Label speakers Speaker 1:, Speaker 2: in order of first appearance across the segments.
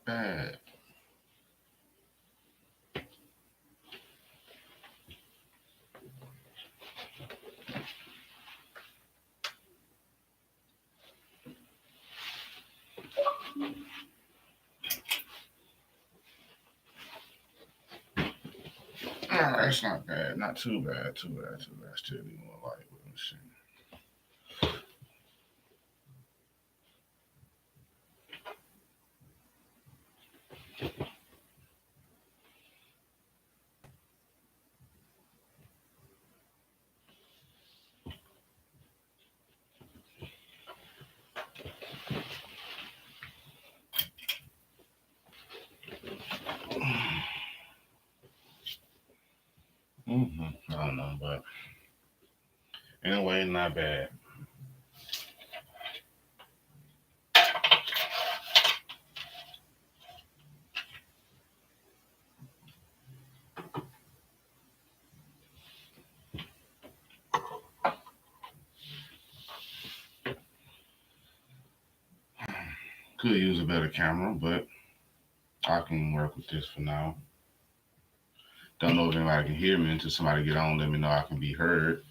Speaker 1: bad. It's not bad. Not too bad. Too bad. Too bad. Still be more lightweight machine. I don't know, but anyway, not bad. Could use a better camera, but I can work with this for now. Don't know if anybody can hear me until somebody get on. Let me know I can be heard.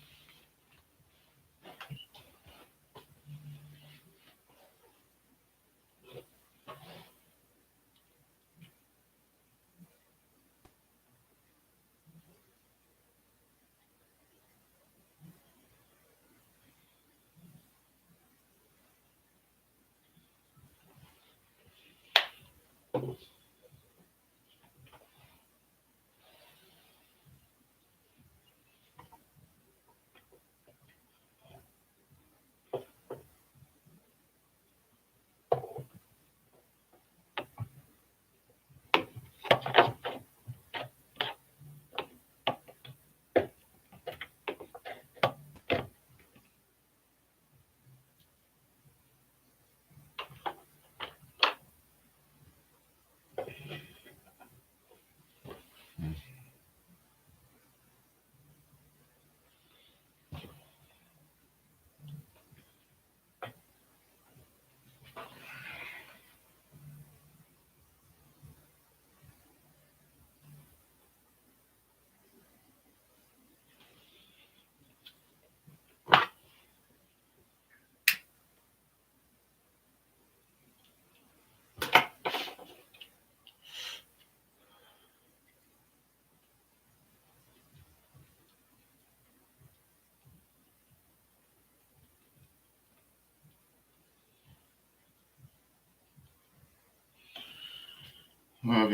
Speaker 1: Well, if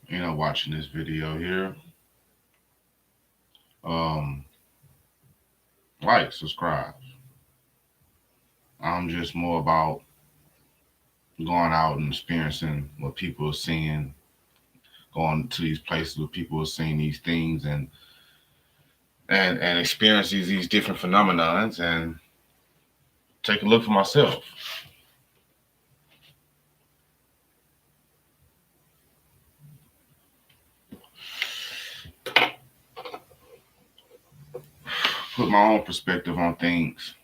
Speaker 1: y'all, watching this video here, um, like, subscribe. I'm just more about going out and experiencing what people are seeing, going to these places where people are seeing these things and experience these different phenomenons and take a look for myself. Put my own perspective on things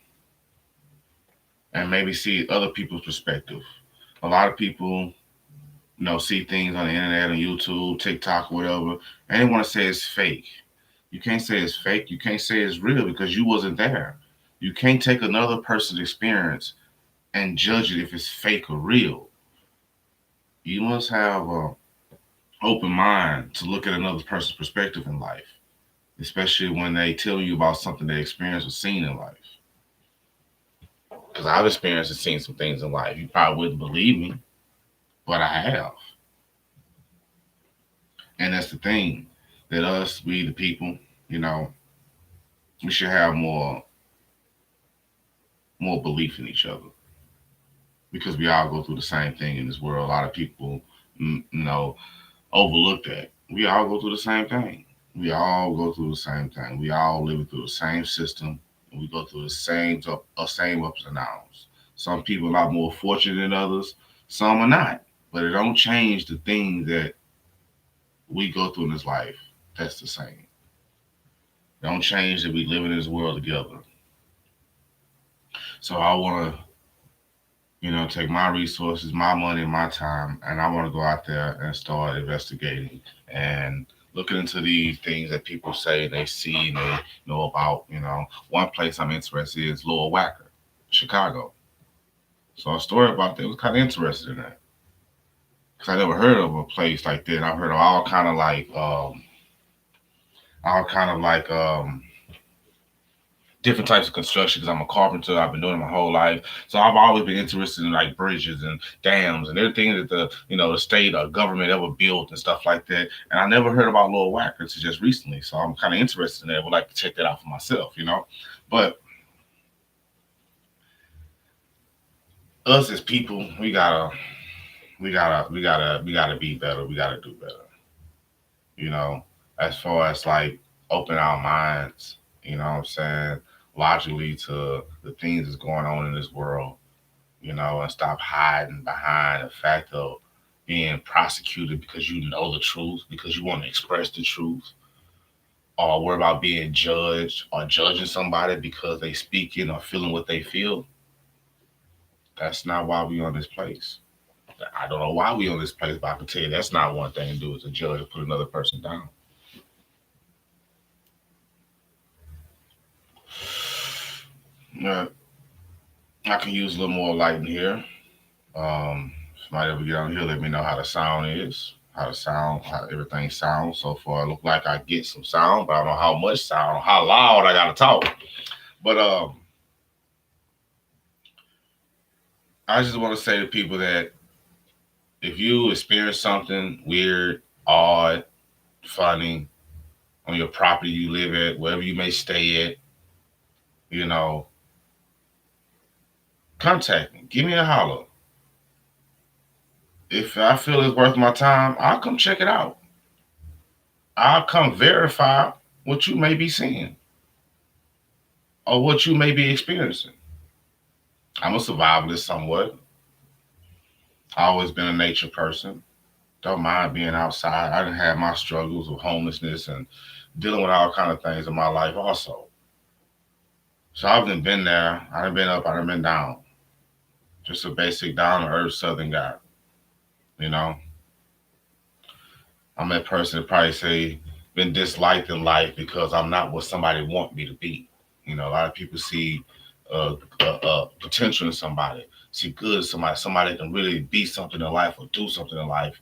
Speaker 1: and maybe see other people's perspective. A lot of people, see things on the internet, on YouTube, TikTok, whatever, and they want to say it's fake. You can't say it's fake. You can't say it's real because you wasn't there. You can't take another person's experience and judge it if it's fake or real. You must have an open mind to look at another person's perspective in life, especially when they tell you about something they experienced or seen in life. Because I've experienced and seen some things in life. You probably wouldn't believe me, but I have. And that's the thing that us, we the people, you know, we should have more belief in each other because we all go through the same thing in this world. A lot of people, overlook that. We all go through the same thing. We all go through the same thing. We all live through the same system. And we go through the same ups and downs. Some people are a lot more fortunate than others. Some are not. But it don't change the things that we go through in this life. That's the same. Don't change that we live in this world together. So I want to Take my resources, my money, my time, and I want to go out there and start investigating and looking into these things that people say they see and they know about. One place I'm interested in is Lower Wacker, Chicago. So a story about that was kind of interested in that because I never heard of a place like that. I've heard of all kind of like different types of construction because I'm a carpenter. I've been doing it my whole life, so I've always been interested in like bridges and dams and everything that the state or government ever built and stuff like that. And I never heard about Lower Wacker until just recently, so I'm kind of interested in that. I would like to check that out for myself. But us as people, we gotta be better. We gotta do better. You know, as far as like open our minds. You know what I'm saying? Logically to the things that's going on in this world, and stop hiding behind the fact of being prosecuted because you know the truth, because you want to express the truth, or worry about being judged or judging somebody because they speaking or feeling what they feel. That's not why we on this place. I don't know why we on this place, but I can tell you that's not one thing to do as a judge to put another person down. Yeah, I can use a little more light in here. Somebody ever get on here, let me know how the sound is, how everything sounds. So far, it look like I get some sound, but I don't know how much sound, how loud I gotta talk. But I just want to say to people that if you experience something weird, odd, funny on your property you live at, wherever you may stay at, you know, contact me. Give me a holler. If I feel it's worth my time, I'll come check it out. I'll come verify what you may be seeing or what you may be experiencing. I'm a survivalist somewhat. I've always been a nature person. Don't mind being outside. I didn't have my struggles with homelessness and dealing with all kind of things in my life also. So I've been there. I've been up. I've been down. Just a basic down to earth Southern guy. You know, I'm that person that probably say been disliked in life because I'm not what somebody want me to be. A lot of people see potential in somebody, see good in somebody that can really be something in life or do something in life.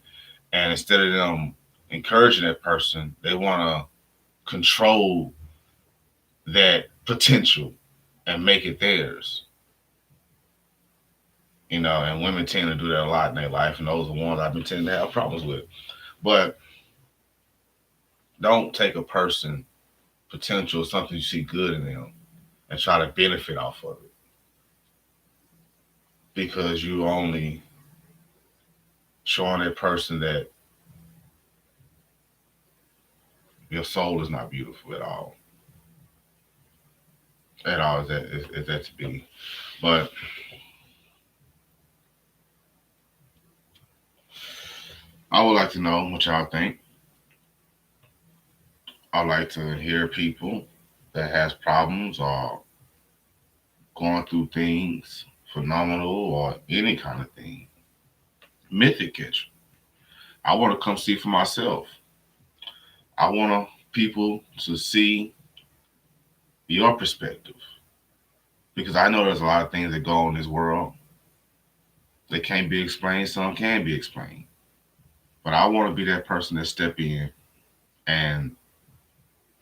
Speaker 1: And instead of them encouraging that person, they want to control that potential and make it theirs. And women tend to do that a lot in their life, and those are the ones I've been tending to have problems with. But don't take a person potential, something you see good in them, and try to benefit off of it because you only showing that person that your soul is not beautiful at all. At all is that to be. But I would like to know what y'all think. I like to hear people that has problems or going through things phenomenal or any kind of thing. Mythic catch. I want to come see for myself. I want people to see your perspective because I know there's a lot of things that go on in this world that can't be explained. Some can be explained, but I want to be that person that step in and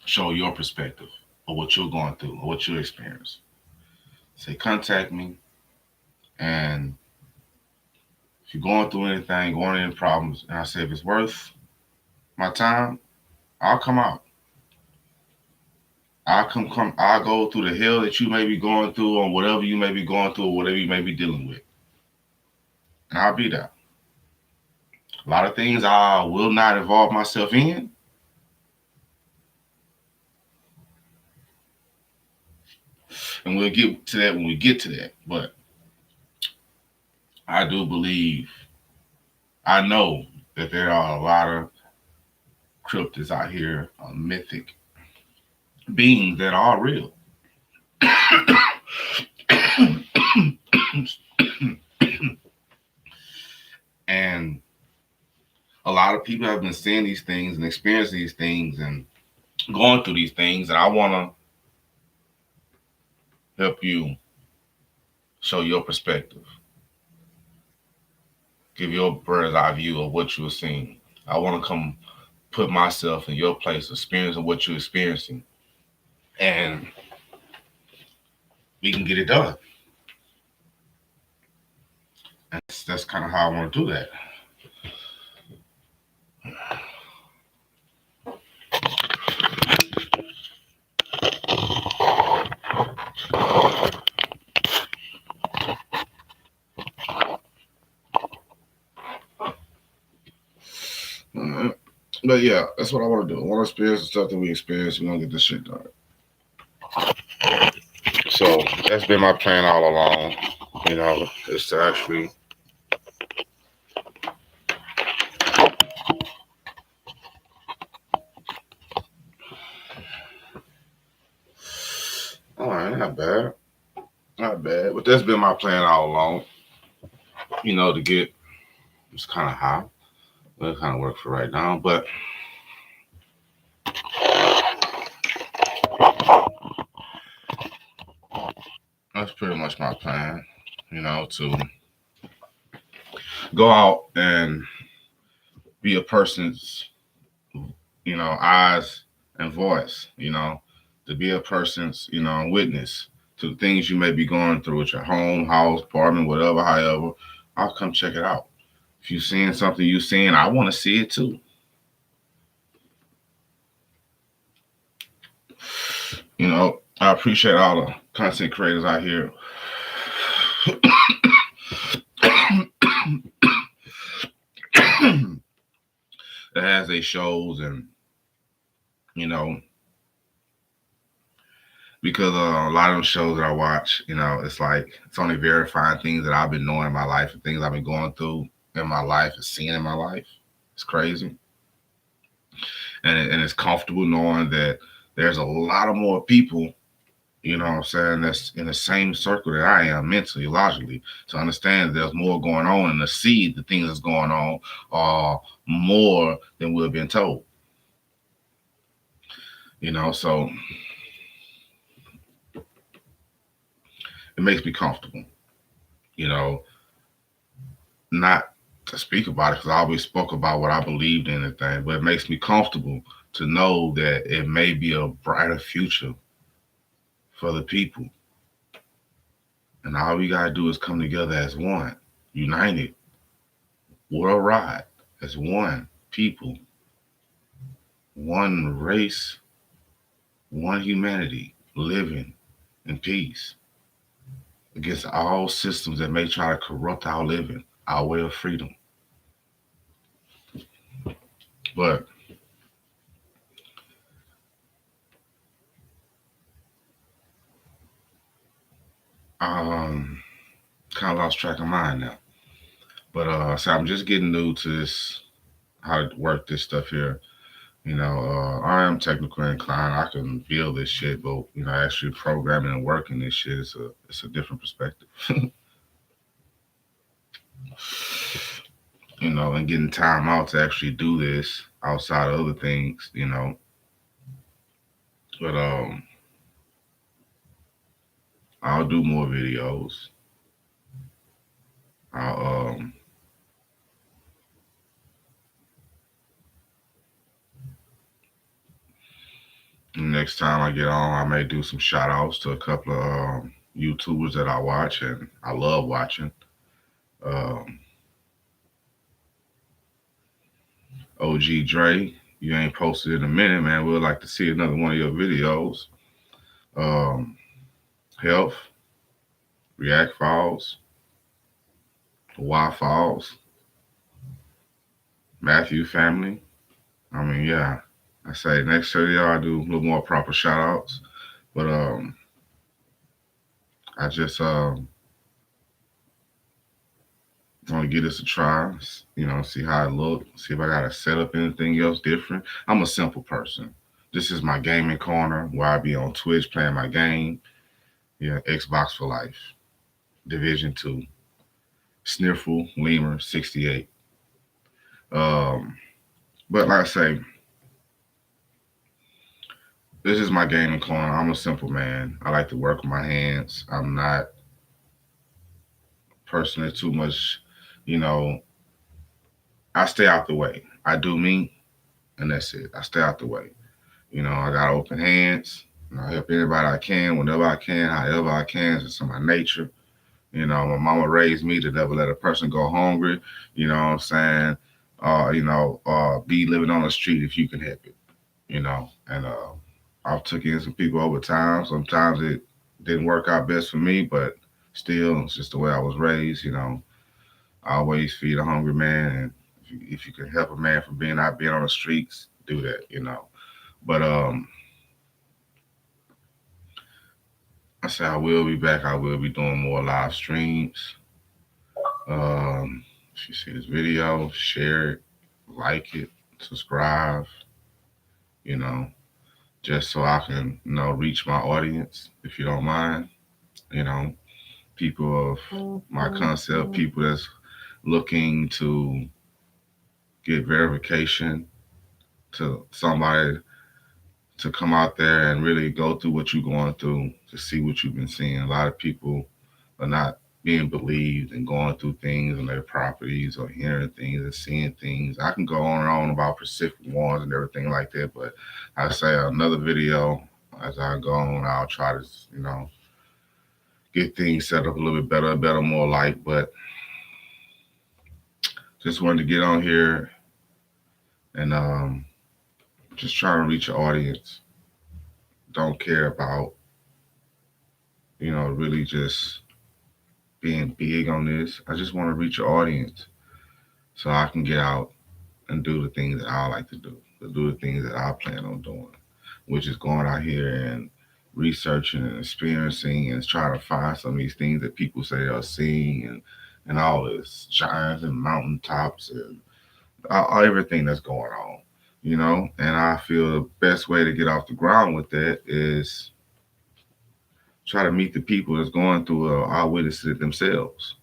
Speaker 1: show your perspective of what you're going through or what you experience. Say, contact me, and if you're going through anything, going any problems, and I say if it's worth my time, I'll come out. I'll go through the hell that you may be going through or whatever you may be going through or whatever you may be dealing with. And I'll be there. A lot of things I will not involve myself in. And we'll get to that when we get to that. But I do believe, I know that there are a lot of cryptids out here, mythic beings that are real. lot of people have been seeing these things and experiencing these things and going through these things, and I want to help you show your perspective, give your bird's eye view of what you're seeing. I want to come put myself in your place, experiencing what you're experiencing, and we can get it done. And that's kind of how I want to do that. But yeah, that's what I want to do. I want to experience the stuff that we experience. We want to get this shit done. So that's been my plan all along. Is to actually all right, not bad. Not bad. But that's been my plan all along. To get it's kind of high. But it kind of work for right now. But that's pretty much my plan, to go out and be a person's, eyes and voice, to be a person's, witness to the things you may be going through at your home, house, apartment, whatever, however. I'll come check it out. If you're seeing something you're seeing, I want to see it too. I appreciate all the content creators out here that has their shows, and because a lot of them shows that I watch, it's like it's only verifying things that I've been knowing in my life and things I've been going through in my life and seeing in my life. It's crazy, and it's comfortable knowing that there's a lot of more people, what I'm saying, that's in the same circle that I am mentally, logically, to understand there's more going on and to see the things that's going on are more than we've been told. So it makes me comfortable, not to speak about it because I always spoke about what I believed in and things, but it makes me comfortable to know that it may be a brighter future for the people. And all we got to do is come together as one, united, worldwide, as one people, one race, one humanity, living in peace against all systems that may try to corrupt our living, our way of freedom. But kind of lost track of mine now. But so I'm just getting new to this, how to work this stuff here. I am technically inclined. I can feel this shit, but actually programming and working this shit is a different perspective. And getting time out to actually do this outside of other things, But I'll do more videos. I'll next time I get on, I may do some shout outs to a couple of YouTubers that I watch and I love watching. OG Dre, you ain't posted in a minute, man. We'd like to see another one of your videos. Health, React Falls, Y Falls, Matthew Family. I mean, yeah. I say next video I do a little more proper shout outs. But I just want to give this a try, see how it look, see if I gotta set up anything else different. I'm a simple person. This is my gaming corner where I be on Twitch playing my game. Yeah, Xbox for life. Division 2. Sniffle Lemur 68. But like I say, this is my gaming corner. I'm a simple man. I like to work with my hands. I'm not a person that too much, you know, I stay out the way. I do me, and that's it. I stay out the way. I got open hands. I help anybody I can, whenever I can, however I can. It's in my nature. My mama raised me to never let a person go hungry. You know what I'm saying? Be living on the street if you can help it. And I've took in some people over time. Sometimes it didn't work out best for me, but still, it's just the way I was raised. I always feed a hungry man, and if you can help a man from being on the streets, do that. But I said I will be back. I will be doing more live streams. If you see this video, share it, like it, subscribe. You know, just so I can reach my audience. If you don't mind, you know, people of my concept, people that's looking to get verification to somebody to come out there and really go through what you're going through to see what you've been seeing. A lot of people are not being believed and going through things on their properties or hearing things and seeing things. I can go on and on about Pacific Wars and everything like that, but I say another video as I go on. I'll try to, get things set up a little bit better, more light. But just wanted to get on here and just trying to reach your audience. Don't care about, really just being big on this. I just want to reach your audience so I can get out and do the things that I like to do the things that I plan on doing, which is going out here and researching and experiencing and trying to find some of these things that people say they are seeing and all this giants and mountaintops and everything that's going on, And I feel the best way to get off the ground with that is try to meet the people that's going through our witness it themselves.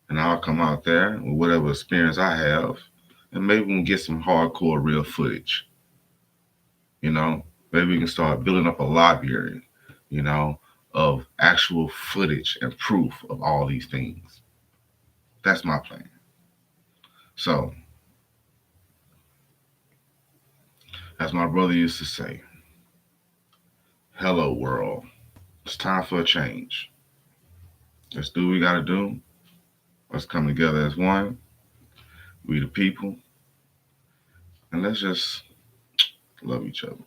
Speaker 1: And I'll come out there with whatever experience I have, and maybe we can get some hardcore real footage. You know, maybe we can start building up a library, you know, of actual footage and proof of all these things. That's my plan. So, as my brother used to say, hello world. It's time for a change. Let's do what we gotta do. Let's come together as one. We the people. And let's just love each other.